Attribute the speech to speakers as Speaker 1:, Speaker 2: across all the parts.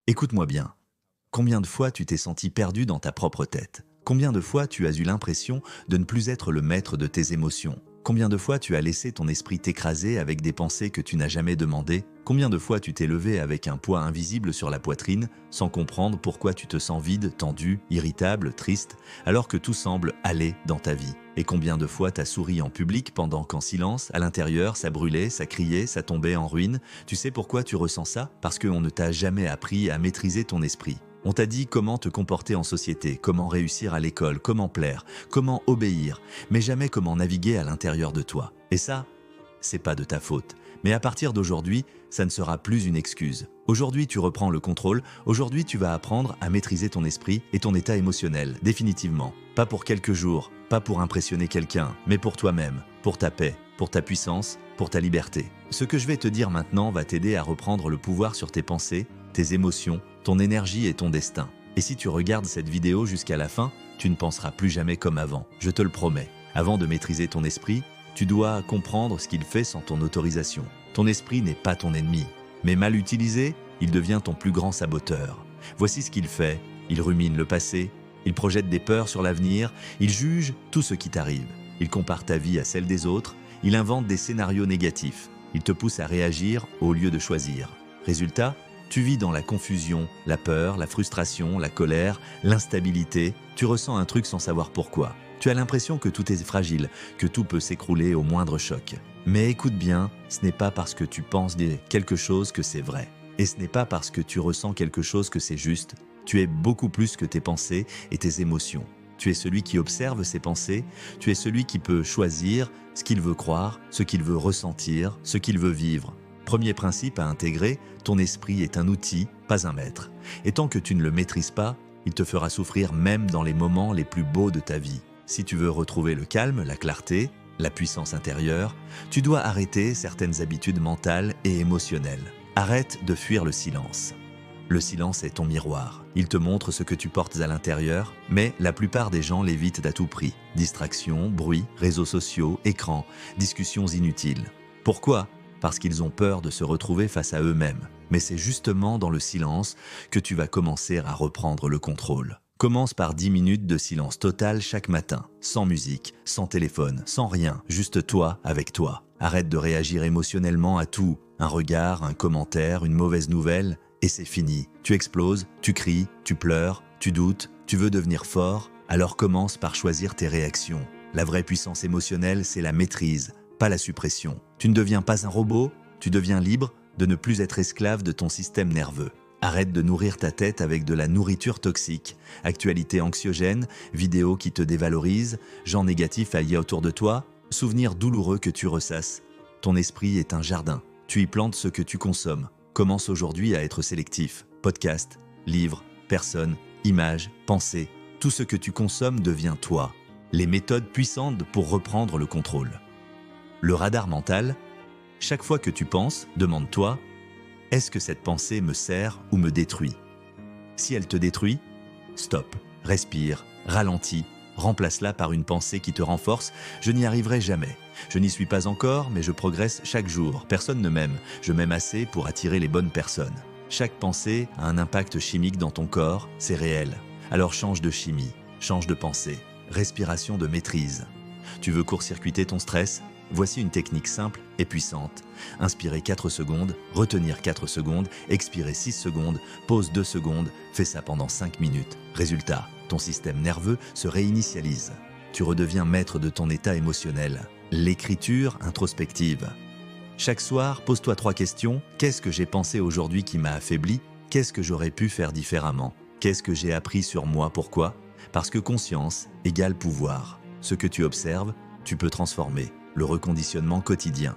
Speaker 1: Écoute-moi bien. Combien de fois tu t'es senti perdu dans ta propre tête? Combien de fois tu as eu l'impression de ne plus être le maître de tes émotions? Combien de fois tu as laissé ton esprit t'écraser avec des pensées que tu n'as jamais demandées? Combien de fois tu t'es levé avec un poids invisible sur la poitrine, sans comprendre pourquoi tu te sens vide, tendu, irritable, triste, alors que tout semble aller dans ta vie? Et combien de fois t'as souri en public pendant qu'en silence, à l'intérieur, ça brûlait, ça criait, ça tombait en ruine? Tu sais pourquoi tu ressens ça? Parce qu'on ne t'a jamais appris à maîtriser ton esprit. On t'a dit comment te comporter en société, comment réussir à l'école, comment plaire, comment obéir, mais jamais comment naviguer à l'intérieur de toi. Et ça, c'est pas de ta faute. Mais à partir d'aujourd'hui, ça ne sera plus une excuse. Aujourd'hui, tu reprends le contrôle. Aujourd'hui, tu vas apprendre à maîtriser ton esprit et ton état émotionnel, définitivement. Pas pour quelques jours, pas pour impressionner quelqu'un, mais pour toi-même, pour ta paix, pour ta puissance, pour ta liberté. Ce que je vais te dire maintenant va t'aider à reprendre le pouvoir sur tes pensées, tes émotions, ton énergie et ton destin. Et si tu regardes cette vidéo jusqu'à la fin, tu ne penseras plus jamais comme avant, je te le promets. Avant de maîtriser ton esprit, tu dois comprendre ce qu'il fait sans ton autorisation. Ton esprit n'est pas ton ennemi, mais mal utilisé, il devient ton plus grand saboteur. Voici ce qu'il fait, il rumine le passé, il projette des peurs sur l'avenir, il juge tout ce qui t'arrive. Il compare ta vie à celle des autres, il invente des scénarios négatifs. Il te pousse à réagir au lieu de choisir. Résultat, tu vis dans la confusion, la peur, la frustration, la colère, l'instabilité. Tu ressens un truc sans savoir pourquoi. Tu as l'impression que tout est fragile, que tout peut s'écrouler au moindre choc. Mais écoute bien, ce n'est pas parce que tu penses quelque chose que c'est vrai. Et ce n'est pas parce que tu ressens quelque chose que c'est juste. Tu es beaucoup plus que tes pensées et tes émotions. Tu es celui qui observe ses pensées, tu es celui qui peut choisir ce qu'il veut croire, ce qu'il veut ressentir, ce qu'il veut vivre. Premier principe à intégrer, ton esprit est un outil, pas un maître. Et tant que tu ne le maîtrises pas, il te fera souffrir même dans les moments les plus beaux de ta vie. Si tu veux retrouver le calme, la clarté, la puissance intérieure, tu dois arrêter certaines habitudes mentales et émotionnelles. Arrête de fuir le silence. Le silence est ton miroir. Il te montre ce que tu portes à l'intérieur, mais la plupart des gens l'évitent à tout prix. Distractions, bruit, réseaux sociaux, écrans, discussions inutiles. Pourquoi ? Parce qu'ils ont peur de se retrouver face à eux-mêmes. Mais c'est justement dans le silence que tu vas commencer à reprendre le contrôle. Commence par 10 minutes de silence total chaque matin, sans musique, sans téléphone, sans rien, juste toi avec toi. Arrête de réagir émotionnellement à tout, un regard, un commentaire, une mauvaise nouvelle, et c'est fini. Tu exploses, tu cries, tu pleures, tu doutes, tu veux devenir fort, alors commence par choisir tes réactions. La vraie puissance émotionnelle, c'est la maîtrise, pas la suppression. Tu ne deviens pas un robot, tu deviens libre de ne plus être esclave de ton système nerveux. Arrête de nourrir ta tête avec de la nourriture toxique. Actualité anxiogène, vidéos qui te dévalorisent, gens négatifs alliés autour de toi, souvenirs douloureux que tu ressasses. Ton esprit est un jardin. Tu y plantes ce que tu consommes. Commence aujourd'hui à être sélectif. Podcasts, livres, personnes, images, pensées. Tout ce que tu consommes devient toi. Les méthodes puissantes pour reprendre le contrôle. Le radar mental. Chaque fois que tu penses, demande-toi: est-ce que cette pensée me sert ou me détruit? Si elle te détruit, stop, respire, ralentis, remplace-la par une pensée qui te renforce. Je n'y arriverai jamais. Je n'y suis pas encore, mais je progresse chaque jour. Personne ne m'aime. Je m'aime assez pour attirer les bonnes personnes. Chaque pensée a un impact chimique dans ton corps, c'est réel. Alors change de chimie, change de pensée. Respiration de maîtrise. Tu veux court-circuiter ton stress? Voici une technique simple et puissante. Inspirez 4 secondes, retenir 4 secondes, expirer 6 secondes, pause 2 secondes, fais ça pendant 5 minutes. Résultat, ton système nerveux se réinitialise. Tu redeviens maître de ton état émotionnel. L'écriture introspective. Chaque soir, pose-toi 3 questions. Qu'est-ce que j'ai pensé aujourd'hui qui m'a affaibli? Qu'est-ce que j'aurais pu faire différemment? Qu'est-ce que j'ai appris sur moi? Pourquoi? Parce que conscience égale pouvoir. Ce que tu observes, tu peux transformer. Le reconditionnement quotidien.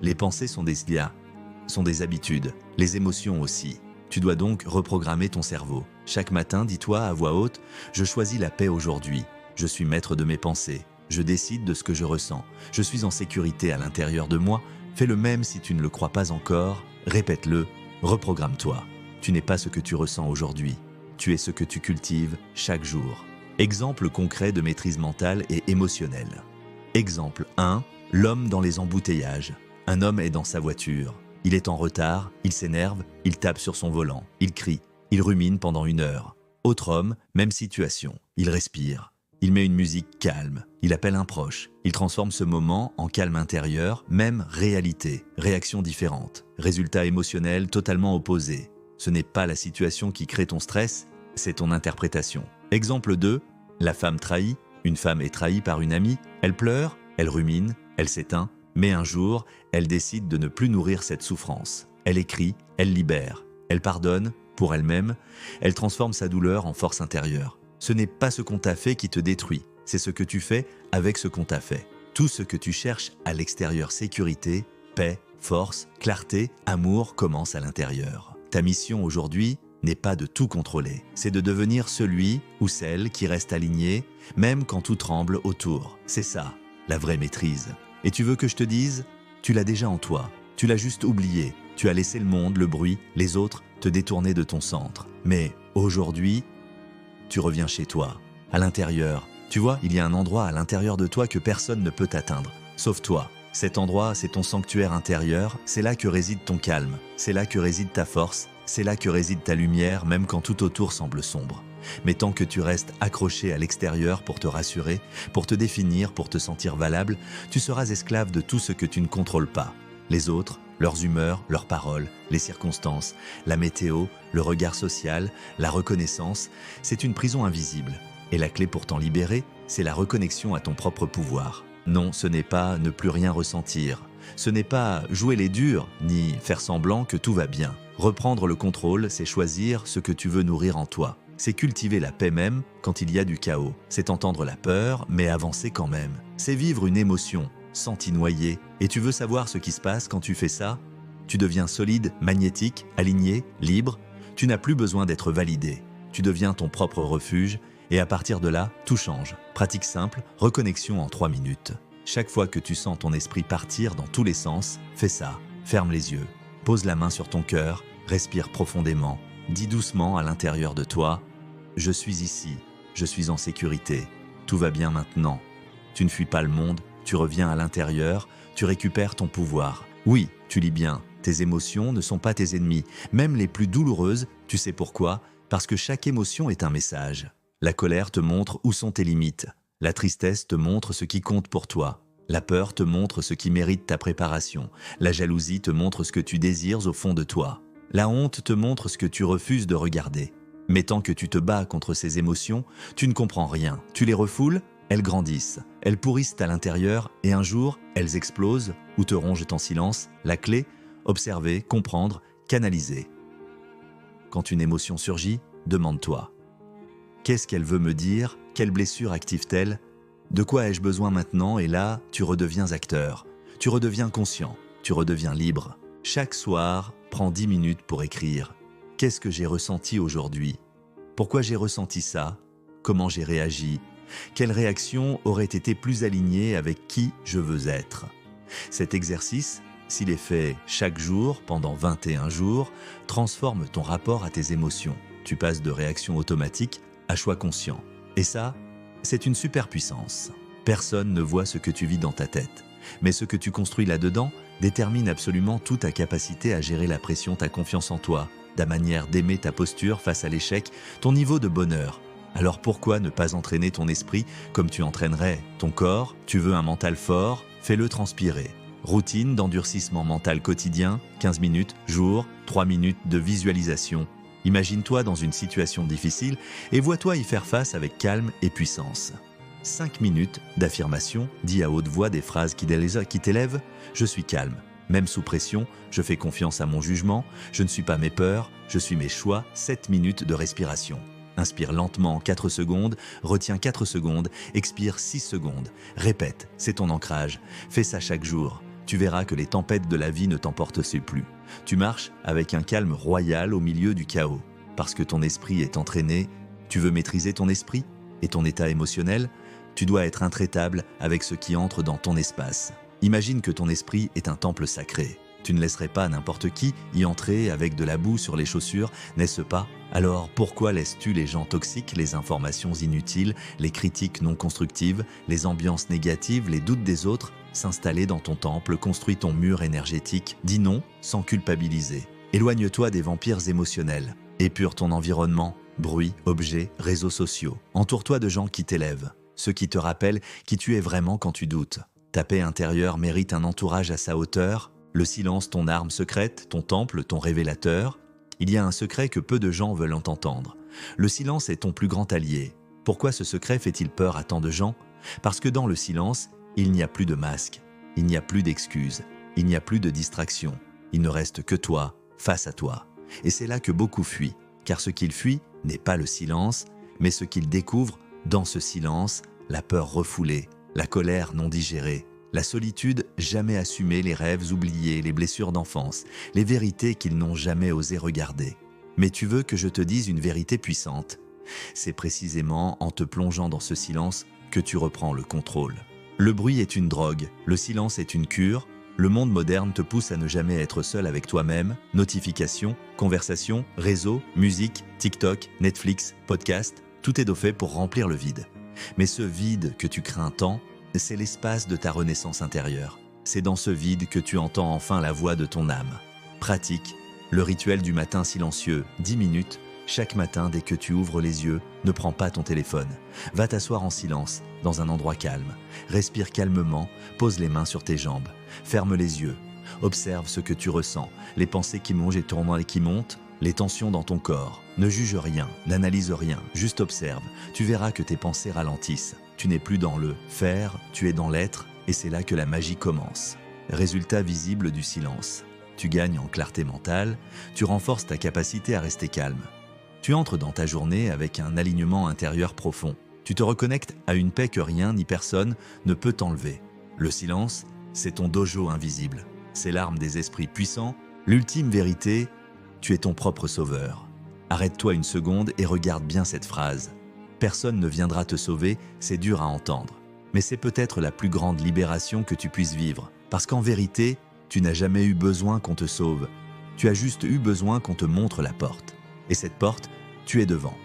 Speaker 1: Les pensées sont des habitudes, les émotions aussi. Tu dois donc reprogrammer ton cerveau. Chaque matin, dis-toi à voix haute: je choisis la paix aujourd'hui. Je suis maître de mes pensées. Je décide de ce que je ressens. Je suis en sécurité à l'intérieur de moi. Fais le même si tu ne le crois pas encore. Répète-le. Reprogramme-toi. Tu n'es pas ce que tu ressens aujourd'hui. Tu es ce que tu cultives chaque jour. Exemple concret de maîtrise mentale et émotionnelle. Exemple 1. L'homme dans les embouteillages. Un homme est dans sa voiture. Il est en retard, il s'énerve, il tape sur son volant, il crie, il rumine pendant 1 heure. Autre homme, même situation, il respire. Il met une musique calme, il appelle un proche, il transforme ce moment en calme intérieur, même réalité, réaction différente, résultat émotionnel totalement opposé. Ce n'est pas la situation qui crée ton stress, c'est ton interprétation. Exemple 2, la femme trahie, une femme est trahie par une amie, elle pleure, elle rumine, elle s'éteint, mais un jour, elle décide de ne plus nourrir cette souffrance. Elle écrit, elle libère, elle pardonne, pour elle-même, elle transforme sa douleur en force intérieure. Ce n'est pas ce qu'on t'a fait qui te détruit, c'est ce que tu fais avec ce qu'on t'a fait. Tout ce que tu cherches à l'extérieur, sécurité, paix, force, clarté, amour, commence à l'intérieur. Ta mission aujourd'hui n'est pas de tout contrôler, c'est de devenir celui ou celle qui reste aligné, même quand tout tremble autour. C'est ça, la vraie maîtrise. Et tu veux que je te dise, tu l'as déjà en toi, tu l'as juste oublié, tu as laissé le monde, le bruit, les autres te détourner de ton centre. Mais aujourd'hui, tu reviens chez toi, à l'intérieur. Tu vois, il y a un endroit à l'intérieur de toi que personne ne peut atteindre, sauf toi. Cet endroit, c'est ton sanctuaire intérieur, c'est là que réside ton calme, c'est là que réside ta force, c'est là que réside ta lumière, même quand tout autour semble sombre. Mais tant que tu restes accroché à l'extérieur pour te rassurer, pour te définir, pour te sentir valable, tu seras esclave de tout ce que tu ne contrôles pas. Les autres, leurs humeurs, leurs paroles, les circonstances, la météo, le regard social, la reconnaissance, c'est une prison invisible. Et la clé pour t'en libérer, c'est la reconnexion à ton propre pouvoir. Non, ce n'est pas ne plus rien ressentir. Ce n'est pas jouer les durs, ni faire semblant que tout va bien. Reprendre le contrôle, c'est choisir ce que tu veux nourrir en toi. C'est cultiver la paix même quand il y a du chaos. C'est entendre la peur, mais avancer quand même. C'est vivre une émotion, sans t'y noyer. Et tu veux savoir ce qui se passe quand tu fais ça? Tu deviens solide, magnétique, aligné, libre. Tu n'as plus besoin d'être validé. Tu deviens ton propre refuge. Et à partir de là, tout change. Pratique simple, reconnexion en 3 minutes. Chaque fois que tu sens ton esprit partir dans tous les sens, fais ça. Ferme les yeux. Pose la main sur ton cœur. Respire profondément. Dis doucement à l'intérieur de toi « Je suis ici. Je suis en sécurité. Tout va bien maintenant. » Tu ne fuis pas le monde. Tu reviens à l'intérieur. Tu récupères ton pouvoir. Oui, tu lis bien. Tes émotions ne sont pas tes ennemis. Même les plus douloureuses, tu sais pourquoi? Parce que chaque émotion est un message. La colère te montre où sont tes limites. La tristesse te montre ce qui compte pour toi. La peur te montre ce qui mérite ta préparation. La jalousie te montre ce que tu désires au fond de toi. La honte te montre ce que tu refuses de regarder. Mais tant que tu te bats contre ces émotions, tu ne comprends rien. Tu les refoules, elles grandissent. Elles pourrissent à l'intérieur et un jour, elles explosent ou te rongent en silence. La clé, observer, comprendre, canaliser. Quand une émotion surgit, demande-toi. Qu'est-ce qu'elle veut me dire? Quelle blessure active-t-elle? De quoi ai-je besoin maintenant? Et là, tu redeviens acteur. Tu redeviens conscient. Tu redeviens libre. Chaque soir, prends 10 minutes pour écrire. Qu'est-ce que j'ai ressenti aujourd'hui? Pourquoi j'ai ressenti ça? Comment j'ai réagi? Quelle réaction aurait été plus alignée avec qui je veux être? Cet exercice, s'il est fait chaque jour pendant 21 jours, transforme ton rapport à tes émotions. Tu passes de réaction automatique à choix conscient. Et ça, c'est une super puissance. Personne ne voit ce que tu vis dans ta tête. Mais ce que tu construis là-dedans détermine absolument toute ta capacité à gérer la pression, ta confiance en toi, ta manière d'aimer, ta posture face à l'échec, ton niveau de bonheur. Alors pourquoi ne pas entraîner ton esprit comme tu entraînerais ton corps? Tu veux un mental fort? Fais-le transpirer. Routine d'endurcissement mental quotidien, 15 minutes, jour, 3 minutes de visualisation. Imagine-toi dans une situation difficile et vois-toi y faire face avec calme et puissance. 5 minutes d'affirmation, dis à haute voix des phrases qui t'élèvent. Je suis calme. Même sous pression, je fais confiance à mon jugement. Je ne suis pas mes peurs, je suis mes choix. 7 minutes de respiration. Inspire lentement 4 secondes, retiens 4 secondes, expire 6 secondes. Répète, c'est ton ancrage. Fais ça chaque jour. Tu verras que les tempêtes de la vie ne t'emportent plus. Tu marches avec un calme royal au milieu du chaos. Parce que ton esprit est entraîné, tu veux maîtriser ton esprit et ton état émotionnel. Tu dois être intraitable avec ce qui entre dans ton espace. Imagine que ton esprit est un temple sacré. Tu ne laisserais pas n'importe qui y entrer avec de la boue sur les chaussures, n'est-ce pas? Alors pourquoi laisses-tu les gens toxiques, les informations inutiles, les critiques non constructives, les ambiances négatives, les doutes des autres s'installer dans ton temple, construis ton mur énergétique, dis non sans culpabiliser. Éloigne-toi des vampires émotionnels, épure ton environnement, bruit, objets, réseaux sociaux. Entoure-toi de gens qui t'élèvent, ceux qui te rappellent qui tu es vraiment quand tu doutes. Ta paix intérieure mérite un entourage à sa hauteur, le silence ton arme secrète, ton temple, ton révélateur. Il y a un secret que peu de gens veulent entendre. Le silence est ton plus grand allié. Pourquoi ce secret fait-il peur à tant de gens? Parce que dans le silence, il n'y a plus de masque, il n'y a plus d'excuses, il n'y a plus de distraction. Il ne reste que toi, face à toi. Et c'est là que beaucoup fuient, car ce qu'ils fuient n'est pas le silence, mais ce qu'ils découvrent dans ce silence, la peur refoulée, la colère non digérée, la solitude jamais assumée, les rêves oubliés, les blessures d'enfance, les vérités qu'ils n'ont jamais osé regarder. Mais tu veux que je te dise une vérité puissante? C'est précisément en te plongeant dans ce silence que tu reprends le contrôle. Le bruit est une drogue, le silence est une cure. Le monde moderne te pousse à ne jamais être seul avec toi-même. Notifications, conversations, réseaux, musique, TikTok, Netflix, podcast, tout est fait pour remplir le vide. Mais ce vide que tu crains tant, c'est l'espace de ta renaissance intérieure. C'est dans ce vide que tu entends enfin la voix de ton âme. Pratique le rituel du matin silencieux, 10 minutes, chaque matin dès que tu ouvres les yeux, ne prends pas ton téléphone. Va t'asseoir en silence, dans un endroit calme. Respire calmement, pose les mains sur tes jambes. Ferme les yeux. Observe ce que tu ressens, les pensées qui mongent et tournent et qui montent, les tensions dans ton corps. Ne juge rien, n'analyse rien, juste observe. Tu verras que tes pensées ralentissent. Tu n'es plus dans le faire, tu es dans l'être, et c'est là que la magie commence. Résultat visible du silence. Tu gagnes en clarté mentale, tu renforces ta capacité à rester calme. Tu entres dans ta journée avec un alignement intérieur profond. Tu te reconnectes à une paix que rien ni personne ne peut t'enlever. Le silence, c'est ton dojo invisible. C'est l'arme des esprits puissants. L'ultime vérité, tu es ton propre sauveur. Arrête-toi une seconde et regarde bien cette phrase. Personne ne viendra te sauver, c'est dur à entendre. Mais c'est peut-être la plus grande libération que tu puisses vivre. Parce qu'en vérité, tu n'as jamais eu besoin qu'on te sauve. Tu as juste eu besoin qu'on te montre la porte. Et cette porte, tu es devant.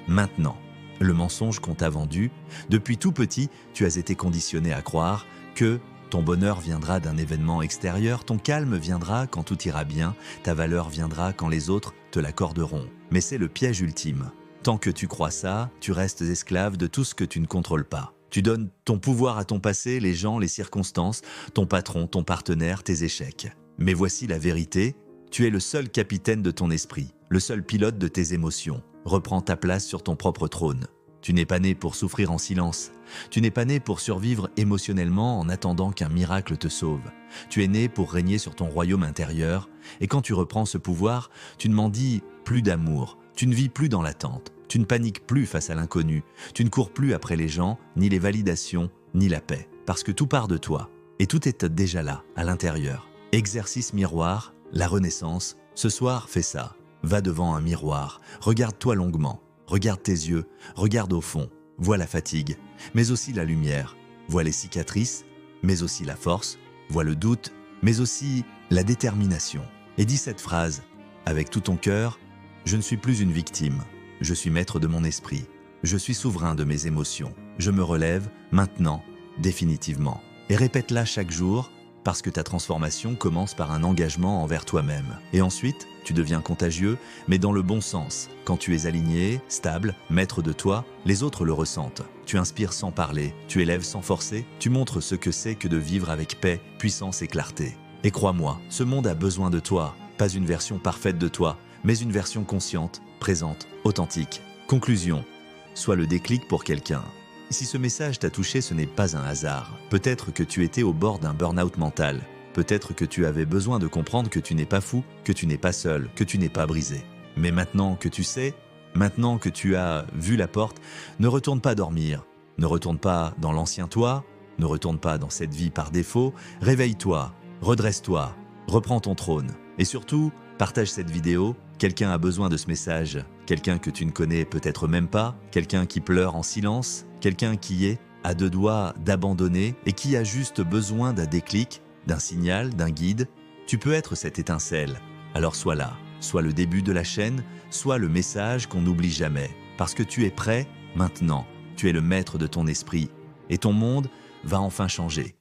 Speaker 1: Maintenant, le mensonge qu'on t'a vendu, depuis tout petit, tu as été conditionné à croire que ton bonheur viendra d'un événement extérieur, ton calme viendra quand tout ira bien, ta valeur viendra quand les autres te l'accorderont. Mais c'est le piège ultime. Tant que tu crois ça, tu restes esclave de tout ce que tu ne contrôles pas. Tu donnes ton pouvoir à ton passé, les gens, les circonstances, ton patron, ton partenaire, tes échecs. Mais voici la vérité, tu es le seul capitaine de ton esprit, le seul pilote de tes émotions. Reprends ta place sur ton propre trône. Tu n'es pas né pour souffrir en silence. Tu n'es pas né pour survivre émotionnellement en attendant qu'un miracle te sauve. Tu es né pour régner sur ton royaume intérieur. Et quand tu reprends ce pouvoir, tu ne m'en dis plus d'amour. Tu ne vis plus dans l'attente. Tu ne paniques plus face à l'inconnu. Tu ne cours plus après les gens, ni les validations, ni la paix. Parce que tout part de toi. Et tout est déjà là, à l'intérieur. Exercice miroir, la renaissance. Ce soir, fais ça. Va devant un miroir. Regarde-toi longuement. Regarde tes yeux. Regarde au fond. Vois la fatigue, mais aussi la lumière. Vois les cicatrices, mais aussi la force. Vois le doute, mais aussi la détermination. Et dis cette phrase, avec tout ton cœur, je ne suis plus une victime. Je suis maître de mon esprit. Je suis souverain de mes émotions. Je me relève, maintenant, définitivement. Et répète-la chaque jour, parce que ta transformation commence par un engagement envers toi-même. Et ensuite, tu deviens contagieux, mais dans le bon sens. Quand tu es aligné, stable, maître de toi, les autres le ressentent. Tu inspires sans parler, tu élèves sans forcer, tu montres ce que c'est que de vivre avec paix, puissance et clarté. Et crois-moi, ce monde a besoin de toi, pas une version parfaite de toi, mais une version consciente, présente, authentique. Conclusion, sois le déclic pour quelqu'un. Si ce message t'a touché, ce n'est pas un hasard. Peut-être que tu étais au bord d'un burn-out mental. Peut-être que tu avais besoin de comprendre que tu n'es pas fou, que tu n'es pas seul, que tu n'es pas brisé. Mais maintenant que tu sais, maintenant que tu as vu la porte, ne retourne pas dormir. Ne retourne pas dans l'ancien toi, ne retourne pas dans cette vie par défaut. Réveille-toi, redresse-toi, reprends ton trône. Et surtout, partage cette vidéo. Quelqu'un a besoin de ce message. Quelqu'un que tu ne connais peut-être même pas. Quelqu'un qui pleure en silence. Quelqu'un qui est à deux doigts d'abandonner et qui a juste besoin d'un déclic, d'un signal, d'un guide. Tu peux être cette étincelle. Alors sois là. Sois le début de la chaîne, sois le message qu'on n'oublie jamais. Parce que tu es prêt maintenant. Tu es le maître de ton esprit. Et ton monde va enfin changer.